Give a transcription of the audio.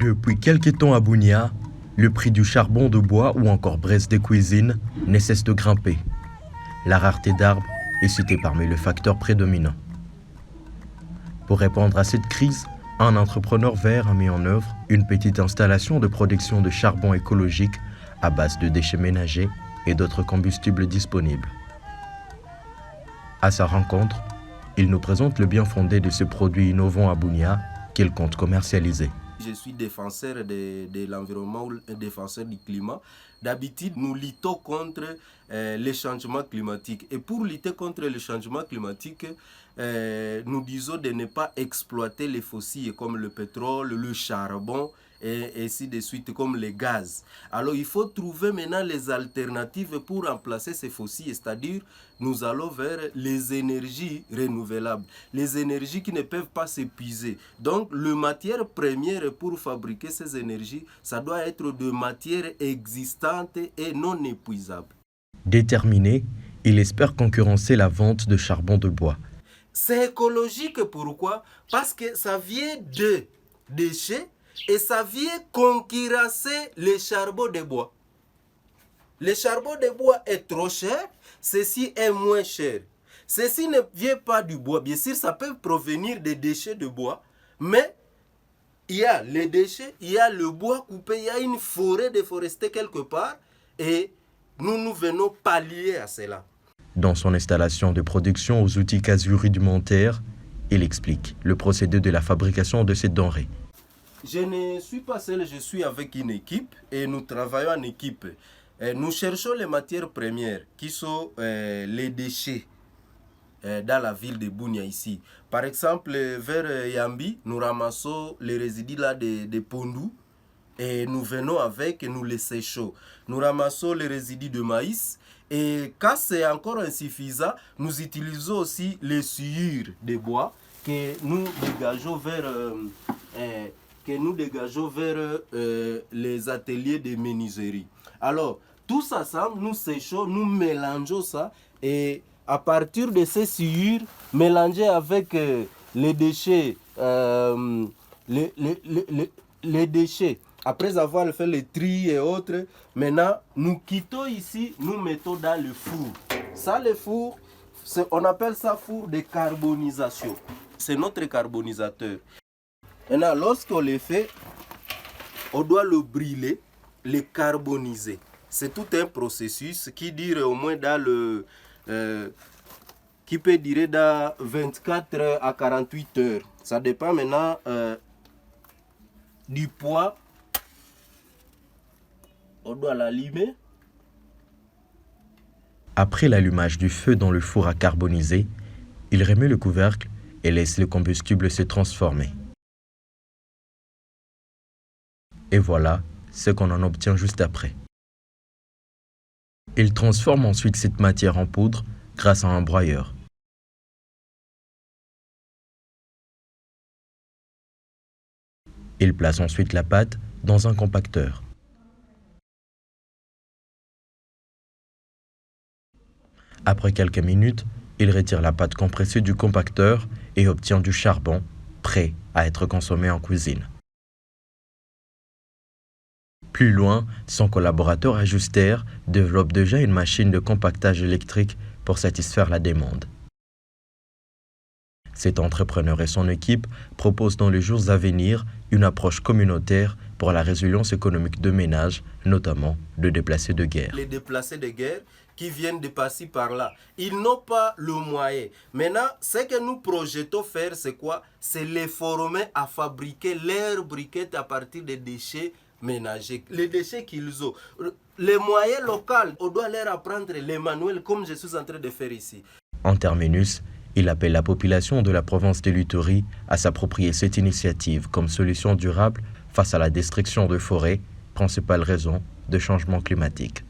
Depuis quelques temps à Bunia, le prix du charbon de bois ou encore braise de cuisine ne cesse de grimper. La rareté d'arbres est citée parmi les facteurs prédominants. Pour répondre à cette crise, un entrepreneur vert a mis en œuvre une petite installation de production de charbon écologique à base de déchets ménagers et d'autres combustibles disponibles. À sa rencontre, il nous présente le bien fondé de ce produit innovant à Bunia qu'il compte commercialiser. Je suis défenseur de l'environnement, défenseur du climat. D'habitude, nous luttons contre les changements climatiques. Et pour lutter contre les changements climatiques, nous disons de ne pas exploiter les fossiles comme le pétrole, le charbon et ainsi de suite comme les gaz. Alors il faut trouver maintenant les alternatives pour remplacer ces fossiles, c'est-à-dire nous allons vers les énergies renouvelables, les énergies qui ne peuvent pas s'épuiser. Donc la matière première pour fabriquer ces énergies, ça doit être de matières existantes et non épuisables. Déterminé, il espère concurrencer la vente de charbon de bois. C'est écologique, pourquoi? Parce que ça vient de déchets et ça vient concurrencer le charbon de bois. Le charbon de bois est trop cher, ceci est moins cher. Ceci ne vient pas du bois, bien sûr ça peut provenir des déchets de bois, mais il y a les déchets, il y a le bois coupé, il y a une forêt déforestée quelque part et nous venons pallier à cela. Dans son installation de production aux outils quasi rudimentaires, il explique le procédé de la fabrication de ces denrées. Je ne suis pas seul, je suis avec une équipe et nous travaillons en équipe. Nous cherchons les matières premières qui sont les déchets dans la ville de Bunia ici. Par exemple, vers Yambi, nous ramassons les résidus là de Pondou et nous venons avec et nous les séchons. Nous ramassons les résidus de maïs et quand c'est encore insuffisant, nous utilisons aussi les sciures de bois que nous dégageons vers les ateliers de menuiserie. Alors, tous ensemble, nous séchons, nous mélangeons ça et à partir de ces sciures, mélangées avec les déchets, les déchets, après avoir fait le tri et autres, maintenant, nous quittons ici, nous mettons dans le four. Ça, le four, on appelle ça four de carbonisation. C'est notre carbonisateur. Maintenant, lorsqu'on le fait, on doit le brûler, le carboniser. C'est tout un processus qui dure au moins qui peut durer dans 24 heures à 48 heures. Ça dépend maintenant du poids. On doit l'allumer. Après l'allumage du feu dans le four à carboniser, il remet le couvercle et laisse le combustible se transformer. Et voilà ce qu'on en obtient juste après. Il transforme ensuite cette matière en poudre grâce à un broyeur. Il place ensuite la pâte dans un compacteur. Après quelques minutes, il retire la pâte compressée du compacteur et obtient du charbon prêt à être consommé en cuisine. Plus loin, son collaborateur Ajuster développe déjà une machine de compactage électrique pour satisfaire la demande. Cet entrepreneur et son équipe proposent dans les jours à venir une approche communautaire pour la résilience économique de ménages, notamment de déplacés de guerre. Les déplacés de guerre qui viennent de passer par là, ils n'ont pas le moyen. Maintenant, ce que nous projetons faire, c'est quoi? C'est les former à fabriquer leurs briquettes à partir des déchets ménagers, les déchets qu'ils ont. Les moyens locaux, on doit leur apprendre les manuels comme je suis en train de faire ici. En terminus, il appelle la population de la province de l'Ituri à s'approprier cette initiative comme solution durable face à la destruction de forêts, principale raison de changement climatique.